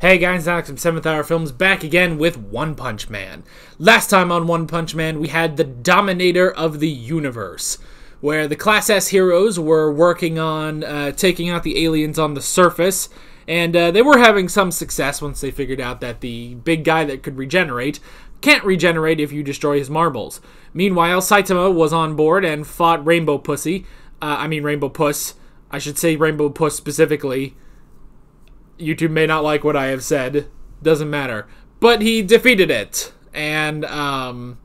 Hey guys, Alex from 7th Hour Films back again with One Punch Man. Last time on One Punch Man, we had the Dominator of the Universe, where the Class S heroes were working on taking out the aliens on the surface, and they were having some success once they figured out that the big guy that could regenerate can't regenerate if you destroy his marbles. Meanwhile, Saitama was on board and fought Rainbow Puss. I should say Rainbow Puss specifically. YouTube may not like what I have said. Doesn't matter. But he defeated it. And, oh,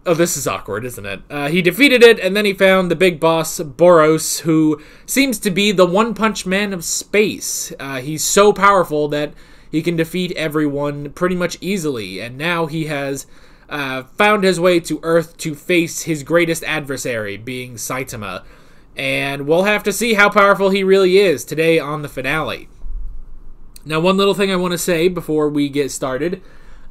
this is awkward, isn't it? He defeated it, and then he found the big boss, Boros, who seems to be the One Punch Man of space. He's so powerful that he can defeat everyone pretty much easily. And now he has found his way to Earth to face his greatest adversary, being Saitama. And we'll have to see how powerful he really is today on the finale. Now, one little thing I want to say before we get started.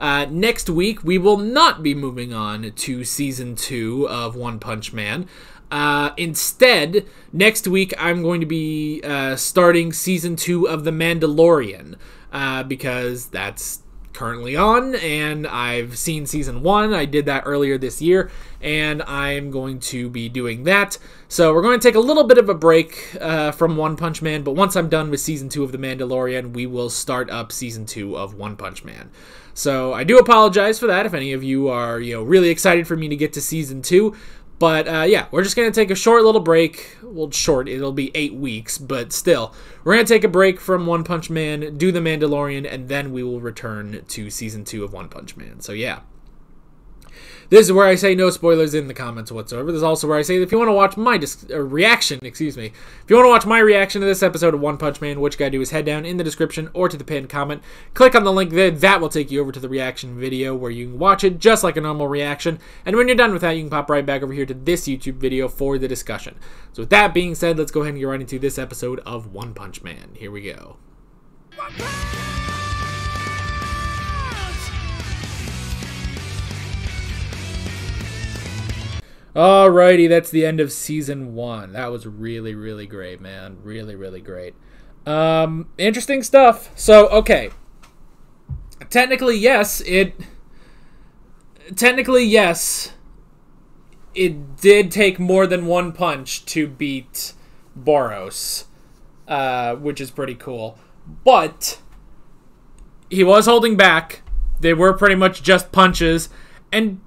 Next week, we will not be moving on to Season 2 of One Punch Man. Instead, next week, I'm going to be starting Season 2 of The Mandalorian. Because that's currently on, and I've seen Season 1. I did that earlier this year, and I'm going to be doing that. So we're going to take a little bit of a break from One Punch Man, but once I'm done with Season 2 of The Mandalorian, we will start up Season 2 of One Punch Man. So I do apologize for that if any of you are, really excited for me to get to Season 2. But, yeah, we're just going to take a short little break. Well, short, it'll be 8 weeks, but still. We're going to take a break from One Punch Man, do The Mandalorian, and then we will return to Season 2 of One Punch Man. So, yeah. This is where I say no spoilers in the comments whatsoever. This is also where I say that if you want to watch my reaction, if you want to watch my reaction to this episode of One Punch Man, what you gotta do is head down in the description or to the pinned comment. Click on the link there. That will take you over to the reaction video where you can watch it just like a normal reaction. And when you're done with that, you can pop right back over here to this YouTube video for the discussion. So with that being said, let's go ahead and get right into this episode of One Punch Man. Here we go. Alrighty, that's the end of Season 1. That was really, really great, man. Really, really great. Interesting stuff. So, okay. Technically, yes, it did take more than one punch to beat Boros, which is pretty cool. But he was holding back. They were pretty much just punches. And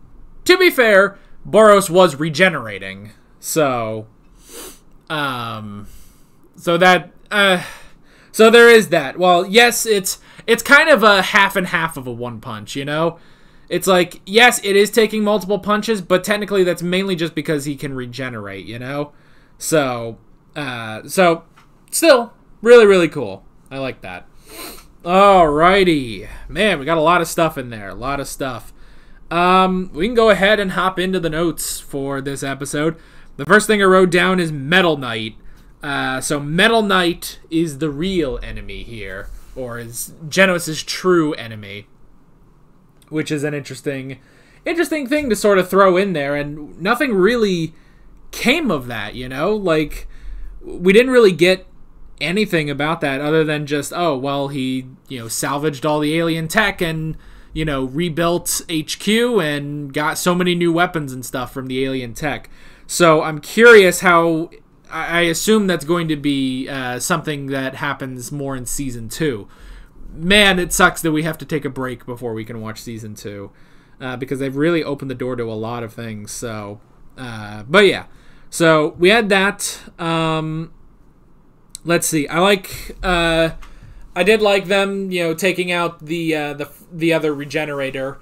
to be fair, Boros was regenerating, so there is that. Well, yes, it's kind of a half and half of a one punch, It's like, yes, it is taking multiple punches, but technically that's mainly just because he can regenerate, So still, really, really cool. I like that. Alrighty. Man, we got a lot of stuff in there, a lot of stuff. We can go ahead and hop into the notes for this episode. The first thing I wrote down is Metal Knight. So Metal Knight is the real enemy here, or is Genos' true enemy, which is an interesting thing to sort of throw in there, and nothing really came of that, Like, we didn't really get anything about that other than just, oh, well, he, salvaged all the alien tech and rebuilt HQ and got so many new weapons and stuff from the alien tech. So I'm curious how, I assume that's going to be something that happens more in Season 2. Man, it sucks that we have to take a break before we can watch Season 2. Because they've really opened the door to a lot of things. So, but yeah. So we had that. Let's see. I did like them, taking out the other regenerator,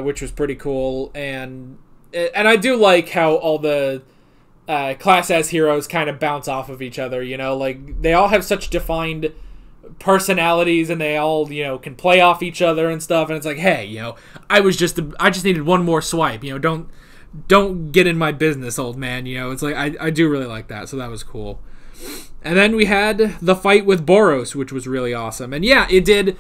which was pretty cool, and I do like how all the Class S heroes kind of bounce off of each other. Like they all have such defined personalities, and they all can play off each other and stuff. And it's like, hey, I just needed one more swipe. Don't get in my business, old man. It's like I do really like that, so that was cool. And then we had the fight with Boros, which was really awesome. And yeah, it did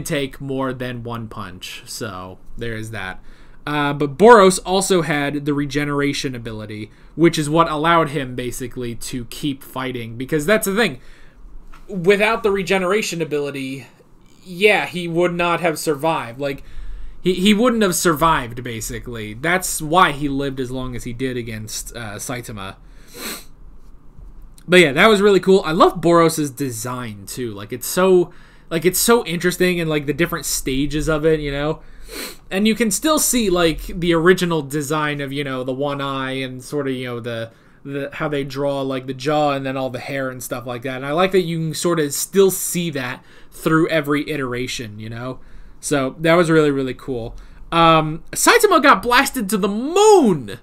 take more than one punch. So there is that. But Boros also had the regeneration ability, which is what allowed him basically to keep fighting. Because that's the thing. without the regeneration ability, yeah, he would not have survived. Like, he wouldn't have survived, basically. That's why he lived as long as he did against Saitama. But yeah, that was really cool. I love Boros' design, too. Like, it's so interesting, and, like, the different stages of it, you know? And you can still see, like, the original design of, you know, the one eye and sort of, you know, the how they draw, like, the jaw and then all the hair and stuff like that. And I like that you can sort of still see that through every iteration, you know? So, that was really, really cool. Saitama got blasted to the moon!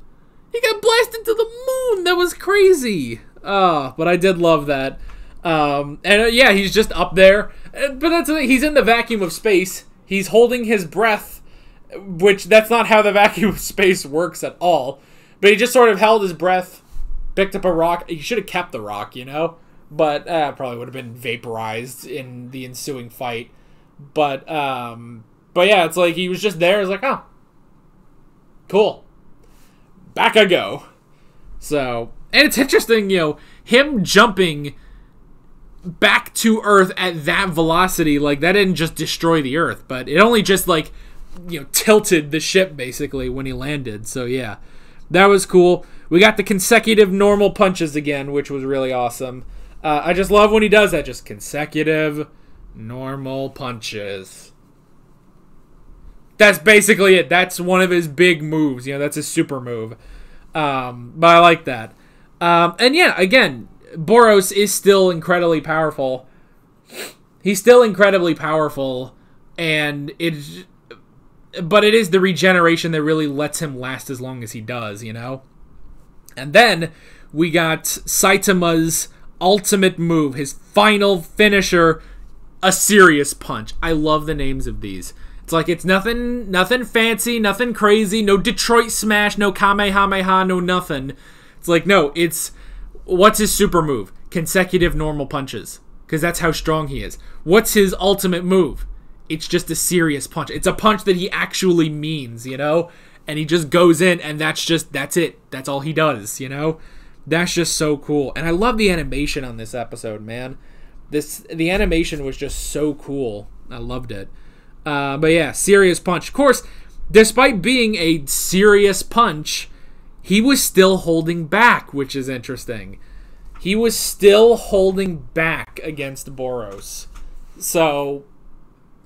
He got blasted to the moon! That was crazy! But I did love that. Yeah, he's just up there. But that's the thing, he's in the vacuum of space. He's holding his breath, which that's not how the vacuum of space works at all. But he just sort of held his breath, picked up a rock. He should have kept the rock, you know? But probably would have been vaporized in the ensuing fight. But yeah, it's like he was just there. It's like, oh, cool. Back I go. So, and it's interesting, you know, him jumping back to Earth at that velocity, like, that didn't just destroy the Earth, but it only just, like, you know, tilted the ship, basically, when he landed. So, yeah, that was cool. We got the consecutive normal punches again, which was really awesome. I just love when he does that, just consecutive normal punches. That's basically it. That's one of his big moves. You know, that's his super move. But I like that. And yeah, again, Boros is still incredibly powerful. He's still incredibly powerful, but it is the regeneration that really lets him last as long as he does, you know? And then we got Saitama's ultimate move, his final finisher, a serious punch. I love the names of these. It's like, it's nothing fancy, nothing crazy, no Detroit Smash, no Kamehameha, no nothing. It's like, no, what's his super move? Consecutive normal punches. Because that's how strong he is. What's his ultimate move? It's just a serious punch. It's a punch that he actually means, you know? And he just goes in, and that's it. That's all he does, you know? That's just so cool. And I love the animation on this episode, man. The animation was just so cool. I loved it. But yeah, serious punch. Of course, despite being a serious punch, he was still holding back, which is interesting. He was still holding back against Boros. So,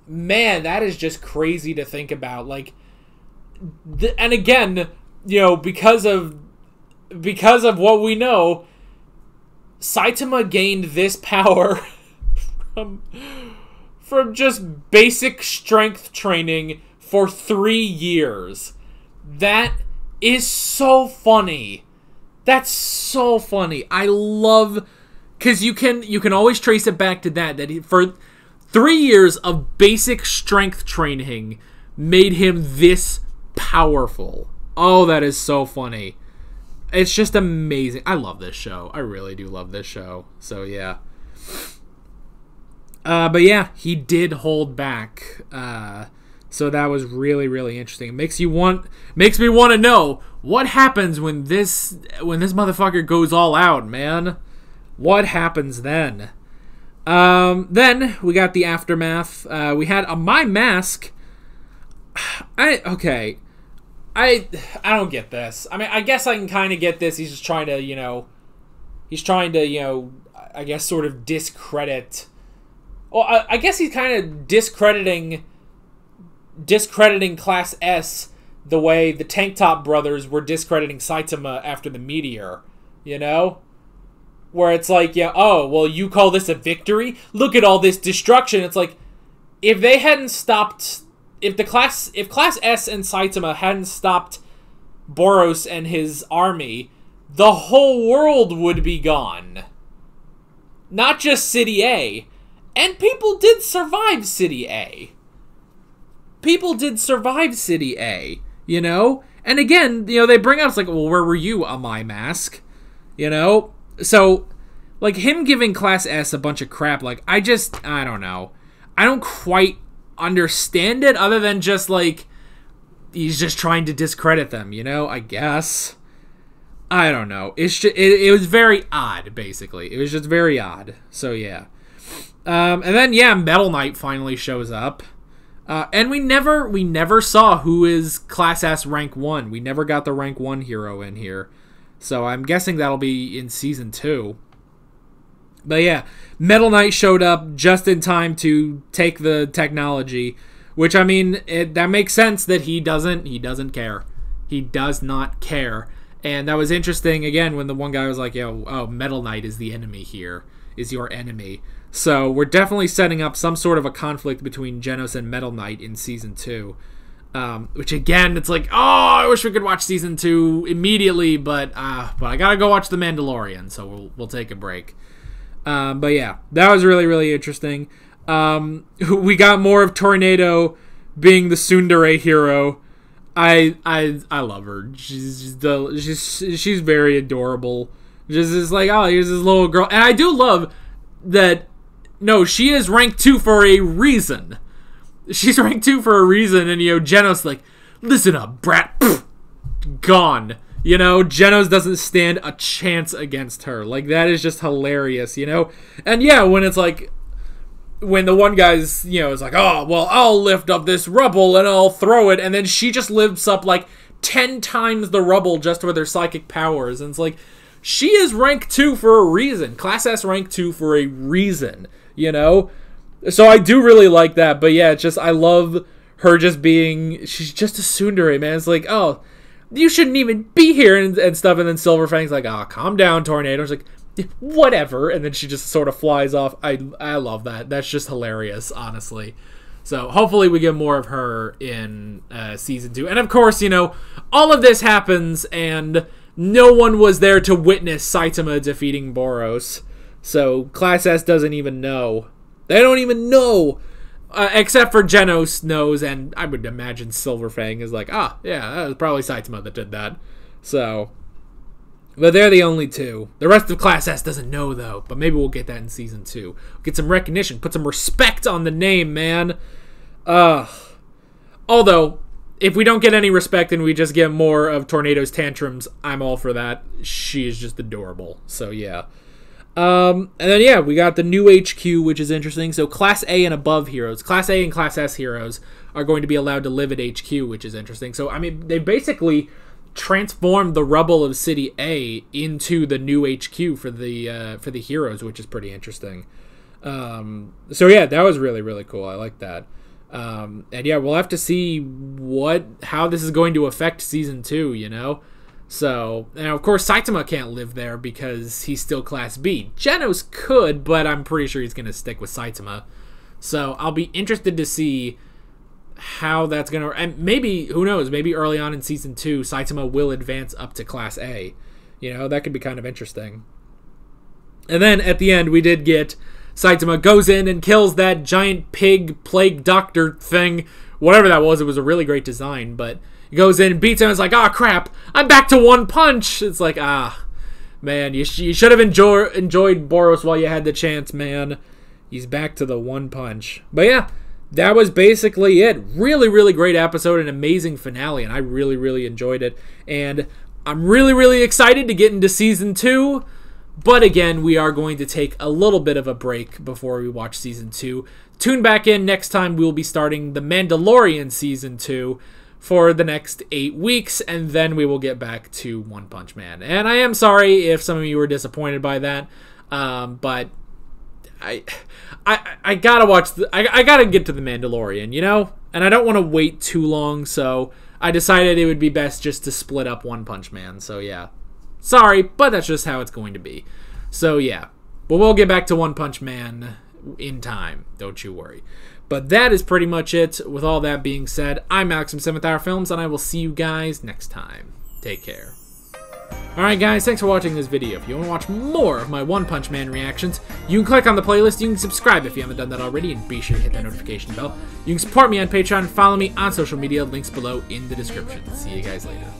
man, that is just crazy to think about. Like, and again, you know, because of what we know, Saitama gained this power from just basic strength training for 3 years. That is so funny. That's so funny. I love, because you can always trace it back to that for 3 years of basic strength training made him this powerful. Oh, that is so funny. It's just amazing. I love this show. I really do love this show. So yeah. But yeah, he did hold back. So that was really, really interesting. It makes me want to know what happens when this motherfucker goes all out, man. What happens then? Then we got the aftermath. We had a My Mask. I don't get this. I mean, I guess I can kind of get this. He's just trying to, I guess sort of discredit. Well, I guess he's kind of discrediting Class S the way the Tank Top brothers were discrediting Saitama after the meteor, you know? Where it's like, yeah, oh, well, you call this a victory? Look at all this destruction. It's like, if they hadn't stopped, if Class S and Saitama hadn't stopped Boros and his army, the whole world would be gone. Not just City A. And people did survive City A. You know? And again, you know, they bring up, it's like, well, where were you, a My Mask? You know? So, like, him giving Class S a bunch of crap, like, I don't know. I don't quite understand it, other than just, like, he's just trying to discredit them, you know? I guess. I don't know. It's just, it was very odd, basically. It was just very odd. So, yeah. And then, yeah, Metal Knight finally shows up. And we never saw who is Class S Rank 1. We never got the Rank 1 hero in here. So I'm guessing that'll be in Season 2. But yeah, Metal Knight showed up just in time to take the technology. Which, I mean, that makes sense that he doesn't care. He does not care. And that was interesting, again, when the one guy was like, yo, oh, Metal Knight is the enemy here. Is your enemy. So we're definitely setting up some sort of a conflict between Genos and Metal Knight in Season 2. Which, again, it's like, oh, I wish we could watch Season 2 immediately, but I gotta go watch The Mandalorian, so we'll take a break. But yeah, that was really, really interesting. We got more of Tornado being the tsundere hero. I love her. She's very adorable. Just like, oh, here's this little girl. And I do love that, no, she is rank 2 for a reason. She's rank 2 for a reason, and, Genos like, listen up, brat. Pfft, gone. Genos doesn't stand a chance against her. Like, that is just hilarious, And yeah, when it's like, when the one guy's, is like, oh, well, I'll lift up this rubble and I'll throw it, and then she just lifts up, like, 10 times the rubble just with her psychic powers, and it's like, she is rank 2 for a reason. Class S rank 2 for a reason, So I do really like that, but yeah, it's just, I love her just being, she's just a tsundere, man. It's like, oh, you shouldn't even be here and stuff, and then Silverfang's like, oh, calm down, Tornado. It's like, whatever, and then she just sort of flies off. I love that. That's just hilarious, honestly. So hopefully we get more of her in Season 2. And of course, all of this happens, and no one was there to witness Saitama defeating Boros. So Class S doesn't even know. They don't even know. Except for Genos knows, and I would imagine Silverfang is like, yeah, that was probably Saitama that did that. So, but they're the only two. The rest of Class S doesn't know, though. But maybe we'll get that in Season 2. Get some recognition. Put some respect on the name, man. Although, if we don't get any respect and we just get more of Tornado's tantrums, I'm all for that. She is just adorable. So, yeah. And then, yeah, we got the new HQ, which is interesting. So, Class A and above heroes, Class A and Class S heroes are going to be allowed to live at HQ, which is interesting. So, I mean, they basically transformed the rubble of City A into the new HQ for the heroes, which is pretty interesting. So, yeah, that was really, really cool. I like that. And, yeah, we'll have to see how this is going to affect Season 2, So, and of course, Saitama can't live there because he's still Class B. Genos could, but I'm pretty sure he's going to stick with Saitama. So, I'll be interested to see how that's going to... And maybe, who knows, maybe early on in Season 2, Saitama will advance up to Class A. That could be kind of interesting. And then, at the end, we did get Saitama goes in and kills that giant pig plague doctor thing. Whatever that was, it was a really great design, but... He goes in and beats him and it's like, crap, I'm back to one punch. It's like, man, you should have enjoyed Boros while you had the chance, man. He's back to the one punch. But yeah, that was basically it. Really, really great episode, an amazing finale, and I really, really enjoyed it. And I'm really, really excited to get into Season 2. But again, we are going to take a little bit of a break before we watch Season 2. Tune back in next time. We will be starting The Mandalorian Season 2. For the next 8 weeks, and then we will get back to One Punch Man. And I am sorry if some of you were disappointed by that, but I gotta watch. I gotta get to The Mandalorian, and I don't want to wait too long. So I decided it would be best just to split up One Punch Man. So yeah, sorry, but that's just how it's going to be. So yeah, but we'll get back to One Punch Man in time. Don't you worry. But that is pretty much it. With all that being said, I'm Alex from 7th Hour Films, and I will see you guys next time. Take care. Alright guys, thanks for watching this video. If you want to watch more of my One Punch Man reactions, you can click on the playlist, you can subscribe if you haven't done that already, and be sure to hit that notification bell. You can support me on Patreon, follow me on social media, links below in the description. See you guys later.